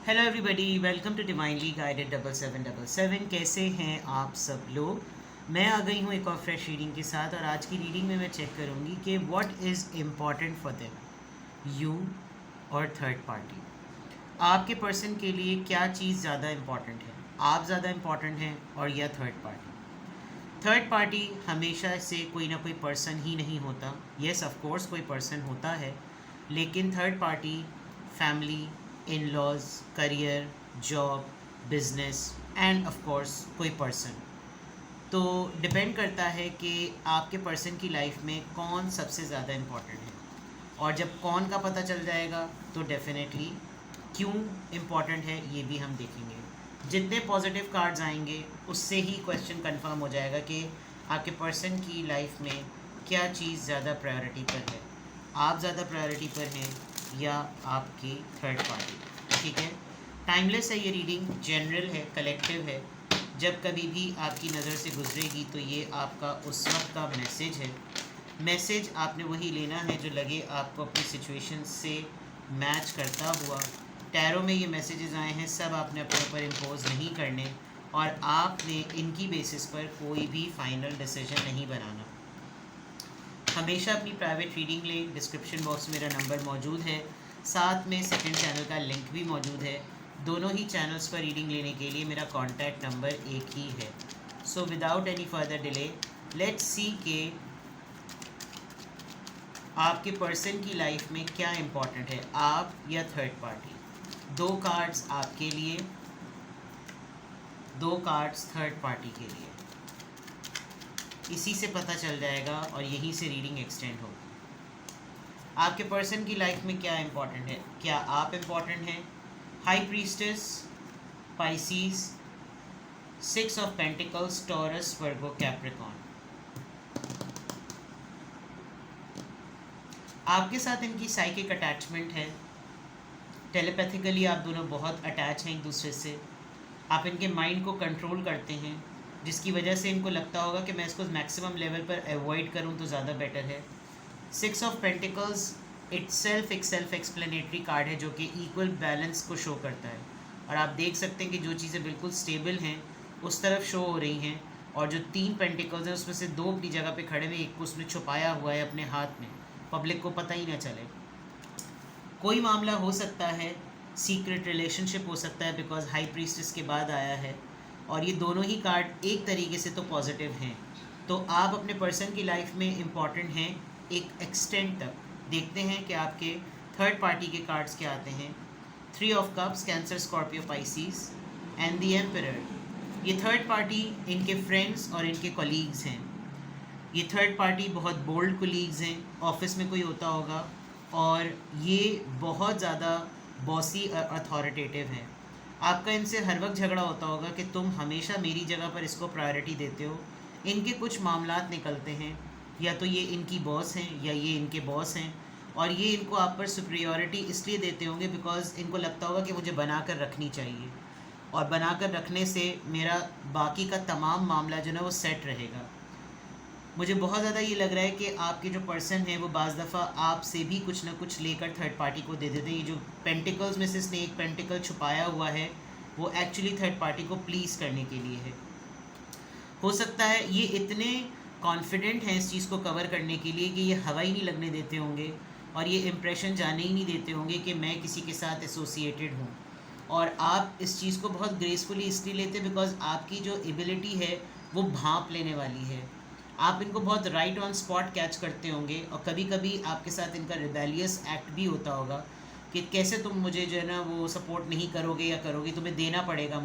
Hello everybody, welcome to divinely guided 7777। कैसे हैं आप सब लोग। मैं आ गई हूँ एक और फ्रेश रीडिंग के साथ, और आज की रीडिंग में मैं चेक करूँगी कि what is important for them, you और थर्ड पार्टी। आपके पर्सन के लिए क्या चीज़ ज़्यादा इम्पॉर्टेंट है, आप ज़्यादा इम्पॉर्टेंट हैं और या थर्ड पार्टी। थर्ड पार्टी हमेशा से कोई ना कोई पर्सन ही नहीं होता। येस, ऑफ कोर्स कोई पर्सन होता है, लेकिन third party family, in laws, career, job, business and of course कोई पर्सन। तो डिपेंड करता है कि आपके पर्सन की लाइफ में कौन सबसे ज़्यादा इम्पॉर्टेंट है। और जब कौन का पता चल जाएगा तो डेफिनेटली क्यों इम्पॉर्टेंट है ये भी हम देखेंगे। जितने पॉजिटिव कार्ड्स आएंगे उससे ही क्वेश्चन कंफर्म हो जाएगा कि आपके पर्सन की लाइफ में क्या चीज़ ज़्यादा प्रायोरिटी पर है, आप ज़्यादा प्रायोरिटी पर हैं या आपकी थर्ड पार्टी। ठीक है, टाइमलेस है ये रीडिंग, जनरल है, कलेक्टिव है। जब कभी भी आपकी नज़र से गुजरेगी तो ये आपका उस वक्त का मैसेज है। मैसेज आपने वही लेना है जो लगे आपको अपनी सिचुएशन से मैच करता हुआ। टैरो में ये मैसेजेस आए हैं, सब आपने अपने ऊपर इम्पोज नहीं करने, और आपने इनकी बेसिस पर कोई भी फाइनल डिसीजन नहीं बनाना। हमेशा अपनी प्राइवेट रीडिंग लें। डिस्क्रिप्शन बॉक्स में मेरा नंबर मौजूद है, साथ में सेकंड चैनल का लिंक भी मौजूद है। दोनों ही चैनल्स पर रीडिंग लेने के लिए मेरा कॉन्टैक्ट नंबर एक ही है। So without any further delay let's see के आपके पर्सन की लाइफ में क्या इम्पोर्टेंट है, आप या थर्ड पार्टी। दो कार्ड्स आपके लिए, दो कार्ड्स थर्ड पार्टी के लिए। इसी से पता चल जाएगा और यहीं से रीडिंग एक्सटेंड होगी। आपके पर्सन की लाइफ में क्या इम्पोर्टेंट है, क्या आप इम्पोर्टेंट हैं। High priestess, Pisces, six of pentacles, Taurus, Virgo, Capricorn. आपके साथ इनकी साइकिक अटैचमेंट है। टेलीपैथिकली आप दोनों बहुत अटैच हैं एक दूसरे से। आप इनके माइंड को कंट्रोल करते हैं, जिसकी वजह से इनको लगता होगा कि मैं इसको मैक्सिमम लेवल पर अवॉइड करूं तो ज़्यादा बेटर है। सिक्स ऑफ पेंटिकल्स इटसेल्फ एक सेल्फ एक्सप्लेनेटरी कार्ड है जो कि इक्वल बैलेंस को शो करता है। और आप देख सकते हैं कि जो चीज़ें बिल्कुल स्टेबल हैं उस तरफ शो हो रही हैं, और जो तीन पेंटिकल्स हैं उसमें से दो अपनी जगह पे खड़े हुए, एक को उसने छुपाया हुआ है अपने हाथ में, पब्लिक को पता ही ना चले। कोई मामला हो सकता है, सीक्रेट रिलेशनशिप हो सकता है, बिकॉज हाई प्रीस्टेस के बाद आया है, और ये दोनों ही कार्ड एक तरीके से तो पॉजिटिव हैं। तो आप अपने पर्सन की लाइफ में इम्पॉर्टेंट हैं एक एक्सटेंट तक। देखते हैं कि आपके थर्ड पार्टी के कार्ड्स क्या आते हैं। Three of cups, cancer, Scorpio, Pisces and the emperor. ये थर्ड पार्टी इनके फ्रेंड्स और इनके कॉलीग्स हैं। ये थर्ड पार्टी बहुत बोल्ड कोलीग्स हैं, ऑफिस में कोई होता होगा, और ये बहुत ज़्यादा बॉसी अथॉरिटेटिव हैं। आपका इनसे हर वक्त झगड़ा होता होगा कि तुम हमेशा मेरी जगह पर इसको प्रायोरिटी देते हो। इनके कुछ मामलात निकलते हैं, या तो ये इनकी बॉस हैं या ये इनके बॉस हैं, और ये इनको आप पर सुप्रियोरिटी इसलिए देते होंगे बिकॉज इनको लगता होगा कि मुझे बना कर रखनी चाहिए, और बना कर रखने से मेरा बाकी का तमाम मामला जो है वो सेट रहेगा। मुझे बहुत ज़्यादा ये लग रहा है कि आपके जो पर्सन है वो बाज़ दफ़ा आपसे भी कुछ ना कुछ लेकर थर्ड पार्टी को दे देते हैं। ये जो पेंटिकल्स में से इसने एक पेंटिकल छुपाया हुआ है वो एक्चुअली थर्ड पार्टी को प्लीज़ करने के लिए है। हो सकता है ये इतने कॉन्फिडेंट हैं इस चीज़ को कवर करने के लिए कि ये हवा ही नहीं लगने देते होंगे, और ये इम्प्रेशन जाने ही नहीं देते होंगे कि मैं किसी के साथ एसोसिएटेड हूँ। और आप इस चीज़ को बहुत ग्रेसफुली इसलिए लेते बिकॉज आपकी जो एबिलिटी है वो भांप लेने वाली है। आप इनको बहुत राइट ऑन स्पॉट कैच करते होंगे, और कभी कभी आपके साथ इनका रिबेलियस एक्ट भी होता होगा कि कैसे तुम मुझे जो है ना वो सपोर्ट नहीं करोगे या करोगे, तुम्हें देना पड़ेगा,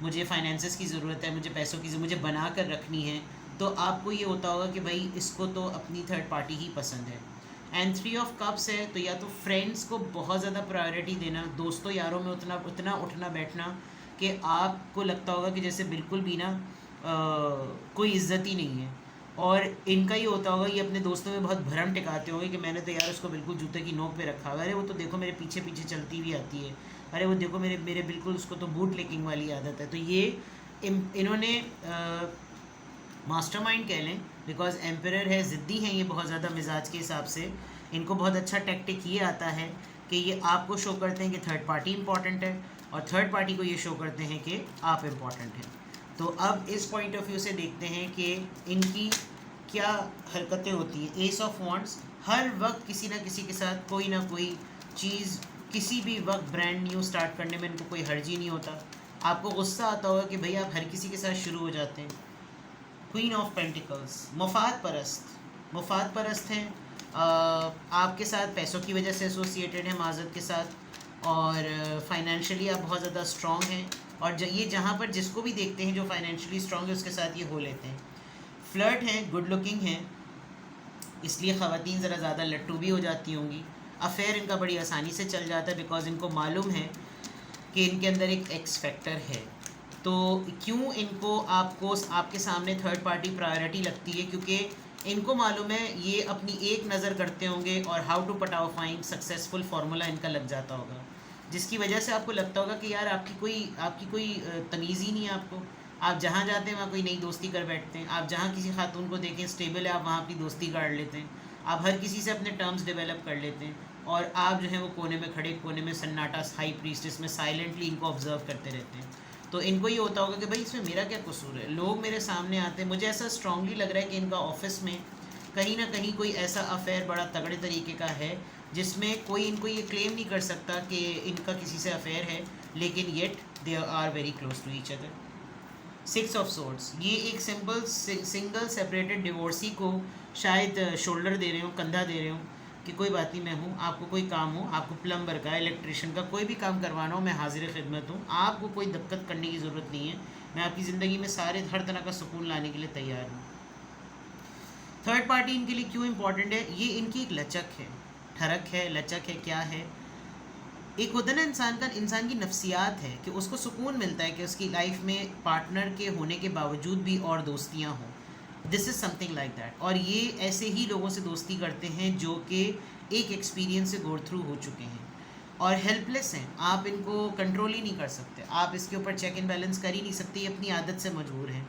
मुझे फाइनेंसेस की ज़रूरत है, मुझे पैसों की मुझे बना कर रखनी है। तो आपको ये होता होगा कि भाई इसको तो अपनी थर्ड पार्टी ही पसंद है। एंड थ्री ऑफ कप्स है, तो या तो फ्रेंड्स को बहुत ज़्यादा प्रायोरिटी देना, दोस्तों यारों में उतना उतना उठना बैठना कि आपको लगता होगा कि जैसे बिल्कुल भी ना कोई इज्जत ही नहीं है। और इनका ये होता होगा, ये अपने दोस्तों में बहुत भरम टिकाते होंगे कि मैंने तो यार उसको बिल्कुल जूते की नोक पे रखा हुआ है, अरे वो तो देखो मेरे पीछे पीछे चलती हुई आती है, अरे वो देखो मेरे मेरे बिल्कुल उसको तो बूट लेकिंग वाली आदत है। तो ये इन्होंने मास्टरमाइंड कह लें, बिकॉज एम्परर है, ज़िद्दी हैं ये बहुत ज़्यादा मिजाज के हिसाब से। इनको बहुत अच्छा टैक्टिक ये आता है कि ये आपको शो करते हैं कि थर्ड पार्टी इंपॉर्टेंट है, और थर्ड पार्टी को ये शो करते हैं कि आप इम्पॉर्टेंट हैं। तो अब इस पॉइंट ऑफ व्यू से देखते हैं कि इनकी क्या हरकतें होती हैं। एस ऑफ वॉन्ड्स हर वक्त किसी ना किसी के साथ कोई ना कोई चीज़, किसी भी वक्त ब्रांड न्यू स्टार्ट करने में इनको कोई हर्ज ही नहीं होता। आपको गुस्सा आता होगा कि भाई आप हर किसी के साथ शुरू हो जाते हैं। क्वीन ऑफ पेंटिकल्स मुफाद परस्त हैं, आपके साथ पैसों की वजह से एसोसिएटेड है माजरत के साथ, और फाइनेंशियली आप बहुत ज़्यादा स्ट्रॉन्ग हैं, और ये जहाँ पर जिसको भी देखते हैं जो फाइनेंशियली स्ट्रॉन्ग है उसके साथ ये हो लेते हैं। फ्लर्ट हैं, गुड लुकिंग हैं, इसलिए ख़वातीन ज़रा ज़्यादा लट्टू भी हो जाती होंगी। अफेयर इनका बड़ी आसानी से चल जाता है बिकॉज इनको मालूम है कि इनके अंदर एक एक्स फैक्टर है। तो क्यों इनको आपके सामने थर्ड पार्टी प्रायोरिटी लगती है, क्योंकि इनको मालूम है ये अपनी एक नज़र करते होंगे और हाउ टू पट आउट फाइंड सक्सेसफुल फार्मूला इनका लग जाता होगा, जिसकी वजह से आपको लगता होगा कि यार आपकी कोई तमीज़ ही नहीं है। आपको आप जहाँ जाते हैं वहाँ कोई नई दोस्ती कर बैठते हैं। आप जहाँ किसी खातून को देखें स्टेबल है, आप वहाँ अपनी दोस्ती गाड़ लेते हैं। आप हर किसी से अपने टर्म्स डेवलप कर लेते हैं, और आप जो है वो कोने में सन्नाटा हाई प्रीस्टेस में साइलेंटली इनको ऑब्जर्व करते रहते हैं। तो इनको ये होता होगा कि भाई इसमें मेरा क्या कसूर है, लोग मेरे सामने आते हैं। मुझे ऐसा स्ट्रांगली लग रहा है कि इनका ऑफिस में कहीं ना कहीं कोई ऐसा अफेयर बड़ा तगड़े तरीके का है जिसमें कोई इनको ये क्लेम नहीं कर सकता कि इनका किसी से अफेयर है, लेकिन yet they are very close to each other. Six of swords, ये एक सिंगल सेपरेटेड डिवोर्सी को शायद शोल्डर दे रहे हो, कंधा दे रहे हो कि कोई बात नहीं, मैं हूँ, आपको कोई काम हो, आपको प्लम्बर का, इलेक्ट्रिशियन का कोई भी काम करवाना हो, मैं हाजिर खिदमत हूँ, आपको कोई दिक्कत करने की ज़रूरत नहीं है, मैं आपकी ज़िंदगी में हर तरह का सुकून लाने के लिए तैयार हूँ। थर्ड पार्टी इनके लिए क्यों इंपॉर्टेंट है, ये इनकी एक लचक है, ठरक है, लचक है, क्या है, एक होता है ना इंसान की नफ्सियात है कि उसको सुकून मिलता है कि उसकी लाइफ में पार्टनर के होने के बावजूद भी और दोस्तियाँ हों। This is something like that. और ये ऐसे ही लोगों से दोस्ती करते हैं जो कि एक एक्सपीरियंस से गो थ्रू हो चुके हैं और हेल्पलेस हैं। आप इनको कंट्रोल ही नहीं कर सकते, आप इसके ऊपर चेक एंड बैलेंस कर ही नहीं सकते, ये अपनी आदत से मजबूर हैं।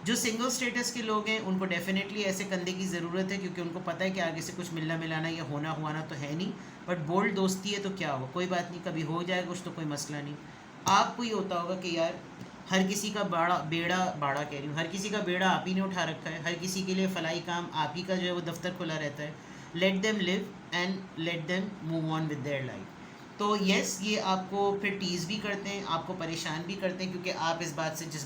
जो सिंगल स्टेटस के लोग हैं उनको डेफिनेटली ऐसे कंधे की ज़रूरत है, क्योंकि उनको पता है कि आगे से कुछ मिलना मिलाना या होना हुआना तो है नहीं, बट बोल्ड दोस्ती है तो क्या हो, कोई बात नहीं, कभी हो जाएगा कुछ तो कोई मसला नहीं। आपको ये होता होगा कि यार हर किसी का बाड़ा कह रही हूँ, हर किसी का बेड़ा आप ही ने उठा रखा है, हर किसी के लिए फलाई काम आप ही का जो है वो दफ्तर खुला रहता है। Let them live and let them move on with their life. तो येस, ये आपको फिर टीज़ भी करते हैं, आपको परेशान भी करते हैं, क्योंकि आप जिस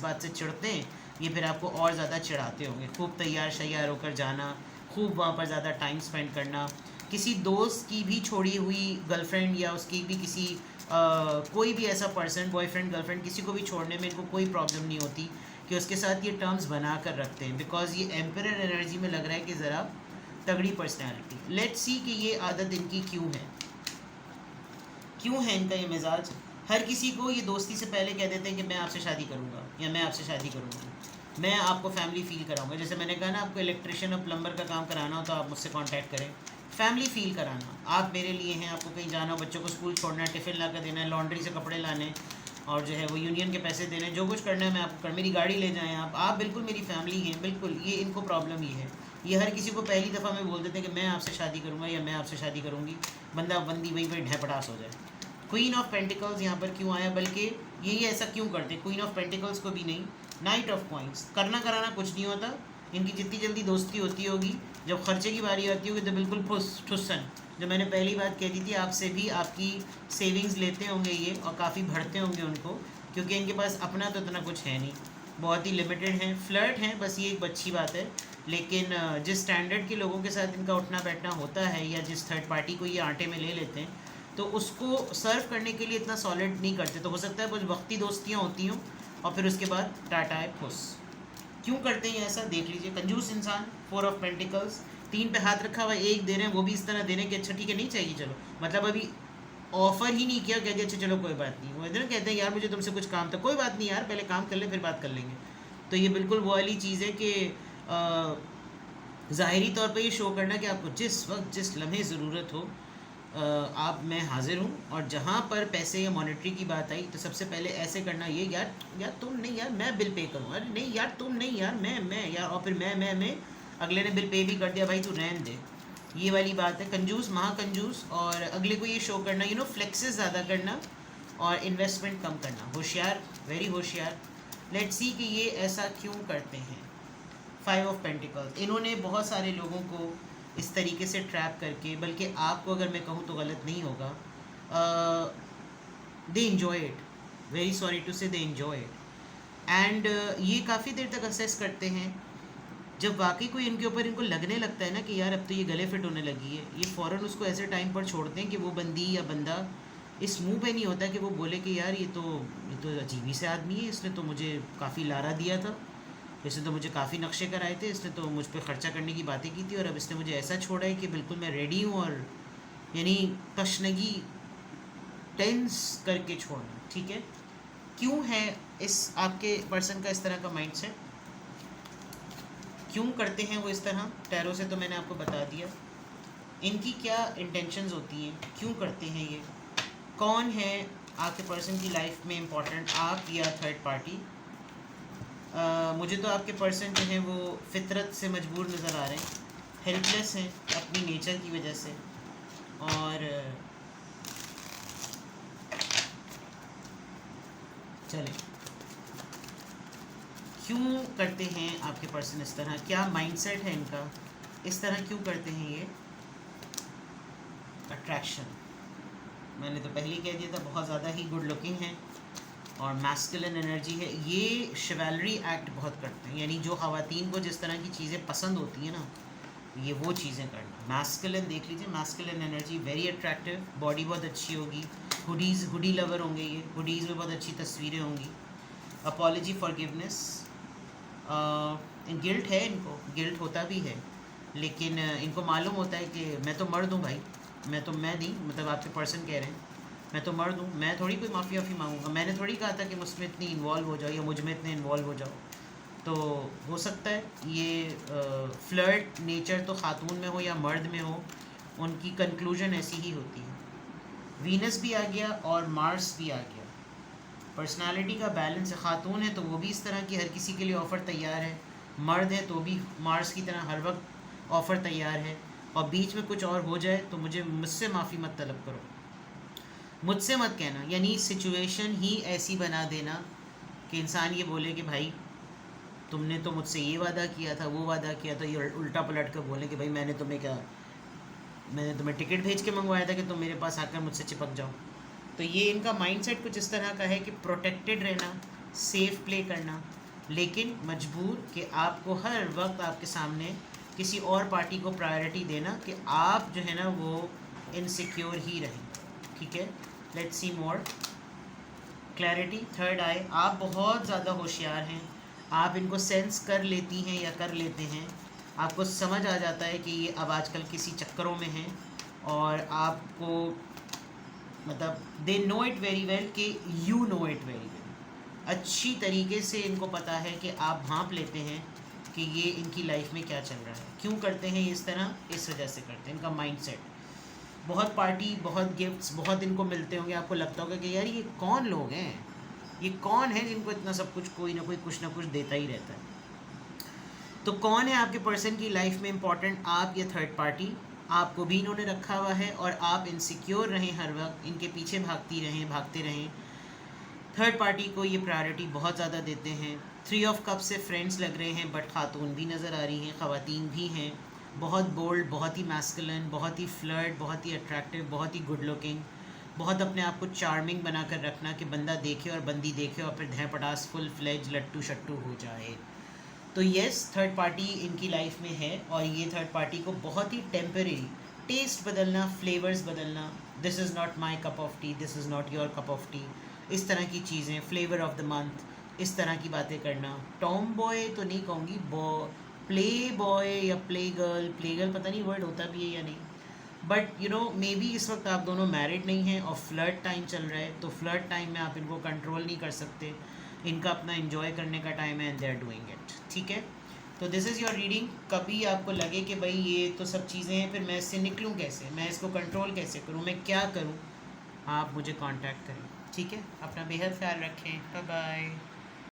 बात से चिढ़ते हैं ये फिर आपको और ज़्यादा चिढ़ाते होंगे। खूब तैयार शैयार होकर जाना, खूब वहाँ पर ज़्यादा टाइम स्पेंड करना, किसी दोस्त की भी छोड़ी हुई गर्लफ्रेंड या उसकी भी किसी कोई भी ऐसा पर्सन, बॉयफ्रेंड गर्लफ्रेंड, किसी को भी छोड़ने में इनको कोई प्रॉब्लम नहीं होती कि उसके साथ ये टर्म्स बना कर रखते हैं, बिकॉज ये एम्परर एनर्जी में लग रहा है कि ज़रा तगड़ी पर्सनैलिटी। लेट्स सी कि ये आदत इनकी क्यों है इनका ये मिजाज। हर किसी को ये दोस्ती से पहले कह देते हैं कि मैं आपसे शादी करूँगा या मैं आपसे शादी करूँगी, मैं आपको फैमिली फील कराऊंगा। जैसे मैंने कहा ना, आपको इलेक्ट्रिशियन और प्लम्बर का काम कराना हो तो आप मुझसे कांटेक्ट करें। फैमिली फील कराना, आप मेरे लिए हैं, आपको कहीं जाना हो, बच्चों को स्कूल छोड़ना है, टिफ़िन ला कर देना है, लॉन्ड्री से कपड़े लाने और जो है वो यूनियन के पैसे देने, जो कुछ करना है मैं आपको मेरी गाड़ी ले जाएँ आप बिल्कुल मेरी फैमिली हैं, बिल्कुल। ये इनको प्रॉब्लम ही है, ये हर किसी को पहली दफ़ा में बोल देते हैं कि मैं आपसे शादी करूँगा या मैं आपसे शादी करूँगी, बंदा बंदी वहीं पर ढेपटास हो जाए। क्वीन ऑफ पेंटिकल्स यहाँ पर क्यों आया, बल्कि यही ऐसा क्यों करते, क्वीन ऑफ पेंटिकल्स को भी नहीं। नाइट ऑफ कॉइंस, करना कराना कुछ नहीं होता, इनकी जितनी जल्दी दोस्ती होती होगी, जब खर्चे की बारी आती होगी तो बिल्कुल ठुस्सन, जो मैंने पहली बात कह दी थी, आपसे भी आपकी सेविंग्स लेते होंगे ये और काफ़ी भरते होंगे उनको, क्योंकि इनके पास अपना तो इतना कुछ है नहीं, बहुत ही लिमिटेड हैं। फ्लर्ट हैं, बस ये एक अच्छी बात है, लेकिन जिस स्टैंडर्ड के लोगों के साथ इनका उठना बैठना होता है या जिस थर्ड पार्टी को ये आटे में ले लेते हैं तो उसको सर्व करने के लिए इतना सॉलिड नहीं करते। तो हो सकता है कुछ वक्ती दोस्तियाँ होती हों और फिर उसके बाद टाटा है खुश। क्यों करते हैं ऐसा, देख लीजिए। कंजूस इंसान, 4 ऑफ पेंटिकल्स, 3 पे हाथ रखा हुआ, 1 दे रहे हैं, वो भी इस तरह दे रहे हैं कि अच्छा ठीक है नहीं चाहिए, चलो, मतलब अभी ऑफ़र ही नहीं किया, कहते अच्छा चलो कोई बात नहीं। वो इधर कहते हैं यार मुझे तुमसे कुछ काम था, कोई बात नहीं यार, पहले काम कर ले फिर बात कर लेंगे। तो ये बिल्कुल वो वाली चीज़ है कि ज़ाहिरी तौर पे ये शो करना कि आपको जिस वक्त जिस लम्हे ज़रूरत हो मैं हाज़िर हूँ, और जहाँ पर पैसे या मॉनेटरी की बात आई तो सबसे पहले ऐसे करना, ये यार तुम नहीं, यार मैं बिल पे करूँ, अरे नहीं यार तुम नहीं, यार मैं यार, और फिर मैं अगले ने बिल पे भी कर दिया, भाई तू रहने दे, ये वाली बात है, कंजूस, महाकंजूस, और अगले को ये शो करना, यू नो, फ्लेक्सेस ज़्यादा करना और इन्वेस्टमेंट कम करना। होशियार, वेरी होशियार। लेट्स सी कि ये ऐसा क्यों करते हैं। 5 ऑफ पेंटिकल्स, इन्होंने बहुत सारे लोगों को इस तरीके से ट्रैप करके, बल्कि आपको अगर मैं कहूँ तो गलत नहीं होगा, they enjoy it, very sorry to say, they enjoy it. And ये काफ़ी देर तक असेस करते हैं। जब वाकई कोई इनके ऊपर इनको लगने लगता है ना कि यार अब तो ये गले फिट होने लगी है, ये फ़ौरन उसको ऐसे टाइम पर छोड़ते हैं कि वो बंदी या बंदा इस मुंह पे नहीं होता कि वो बोले कि यार ये तो अजीब ही से आदमी है, इसने तो मुझे काफ़ी लारा दिया था, इसने तो मुझे काफ़ी नक्शे कराए थे, इसने तो मुझ पर ख़र्चा करने की बातें की थी, और अब इसने मुझे ऐसा छोड़ा है कि बिल्कुल मैं रेडी हूँ, और यानी तशनगी टेंस करके छोड़ना। ठीक है, क्यों है इस आपके पर्सन का इस तरह का माइंडसेट, क्यों करते हैं वो इस तरह? टैरो से तो मैंने आपको बता दिया। इनकी क्या इंटेंशंस होती हैं, क्यों करते हैं ये, कौन है आपके पर्सन की लाइफ में इम्पोर्टेंट, आप या थर्ड पार्टी? मुझे तो आपके पर्सन जो हैं वो फितरत से मजबूर नज़र आ रहे हैं, हेल्पलेस हैं अपनी नेचर की वजह से, और चलें, क्यों करते हैं आपके पर्सन इस तरह, क्या माइंडसेट है इनका, इस तरह क्यों करते हैं ये? अट्रैक्शन, मैंने तो पहले कह दिया था, बहुत ज़्यादा ही गुड लुकिंग है और मैस्कुलिन एनर्जी है। ये शिवैलरी एक्ट बहुत करते हैं, यानी जो ख़वातीन को जिस तरह की चीज़ें पसंद होती हैं ना, ये वो चीज़ें करना। मैस्कुलिन देख लीजिए, masculine energy, very attractive, body बहुत अच्छी होगी, हुडीज़, हुडी लवर होंगे ये, हुडीज़ में बहुत अच्छी तस्वीरें होंगी। अपॉलॉजी, फॉरगिवनेस, गिल्ट है इनको, गिल्ट होता भी है, लेकिन इनको मालूम होता है कि मैं तो मर्द हूँ भाई, मैं नहीं, मतलब आपके पर्सन कह रहे हैं मैं तो मर्द हूँ, मैं थोड़ी कोई माफ़ी मांगूंगा, मैंने थोड़ी कहा था कि मुझमें इतनी इन्वॉल्व हो जाओ या मुझ में इतने इन्वॉल्व हो जाओ। तो हो सकता है ये फ्लर्ट नेचर तो ख़ातून में हो या मर्द में हो, उनकी कंक्लूजन ऐसी ही होती है। वीनस भी आ गया और मार्स भी आ गया, पर्सनालिटी का बैलेंस है। ख़ातून है तो वो भी इस तरह की हर किसी के लिए ऑफ़र तैयार है, मर्द है तो भी मार्स की तरह हर वक्त ऑफ़र तैयार है, और बीच में कुछ और हो जाए तो मुझसे माफ़ी मत तलब करो, मुझसे मत कहना, यानी सिचुएशन ही ऐसी बना देना कि इंसान ये बोले कि भाई तुमने तो मुझसे ये वादा किया था, वो वादा किया था, ये उल्टा पलट कर बोले कि भाई मैंने तुम्हें टिकट भेज के मंगवाया था कि तुम मेरे पास आकर मुझसे चिपक जाओ। तो ये इनका माइंडसेट कुछ इस तरह का है कि प्रोटेक्टेड रहना, सेफ प्ले करना, लेकिन मजबूर कि आपको हर वक्त आपके सामने किसी और पार्टी को प्रायोरिटी देना कि आप जो है ना वो इनसिक्योर ही रहें। ठीक है, let's see more clarity. Third eye, आप बहुत ज़्यादा होशियार हैं, आप इनको सेंस कर लेती हैं या कर लेते हैं, आपको समझ आ जाता है कि ये अब आजकल किसी चक्करों में हैं, और आपको मतलब they know it very well कि you know it very well, अच्छी तरीके से इनको पता है कि आप भांप लेते हैं कि ये इनकी लाइफ में क्या चल रहा है। क्यों करते हैं इस तरह, इस वजह से करते हैं, इनका माइंडसेट। बहुत पार्टी, बहुत गिफ्ट्स, बहुत इनको मिलते होंगे, आपको लगता होगा कि यार ये कौन लोग हैं, ये कौन है जिनको इतना सब कुछ कोई ना कोई कुछ ना कुछ देता ही रहता है। तो कौन है आपके पर्सन की लाइफ में इम्पॉर्टेंट, आप या थर्ड पार्टी? आपको भी इन्होंने रखा हुआ है और आप इनसिक्योर रहें, हर वक्त इनके पीछे भागते रहें। थर्ड पार्टी को ये प्रायोरिटी बहुत ज़्यादा देते हैं। 3 ऑफ कप से फ्रेंड्स लग रहे हैं, बट खातून भी नज़र आ रही हैं, ख़वातीन भी हैं, बहुत बोल्ड, बहुत ही मैस्कुलिन, बहुत ही फ्लर्ट, बहुत ही अट्रैक्टिव, बहुत ही गुड लुकिंग, बहुत अपने आप को चार्मिंग बना कर रखना कि बंदा देखे और बंदी देखे और फिर धै पटास फुल फ्लेज लट्टू शट्टू हो जाए। तो येस, थर्ड पार्टी इनकी लाइफ में है, और ये थर्ड पार्टी को बहुत ही टेम्परेरी, टेस्ट बदलना, फ्लेवर्स बदलना, this is not my cup of T, this is not your cup of T, इस तरह की चीज़ें, फ्लेवर ऑफ द मंथ, इस तरह की बातें करना। टॉम बॉय तो नहीं कहूँगी, प्ले बॉय या प्ले गर्ल पता नहीं वर्ड होता भी है या नहीं, but you know may be इस वक्त आप दोनों मैरिड नहीं हैं और फ्लर्ट टाइम चल रहा है, तो फ्लर्ट टाइम में आप इनको कंट्रोल नहीं कर सकते, इनका अपना एंजॉय करने का टाइम है, and they are doing it. ठीक है, तो दिस इज़ योर रीडिंग। कभी आपको लगे कि भाई ये तो सब चीज़ें हैं, फिर मैं इससे निकलूँ कैसे, मैं इसको कंट्रोल कैसे करूँ, मैं क्या करूँ, आप मुझे कांटेक्ट करें। ठीक है, अपना बेहद ख्याल रखें, बाय बाय।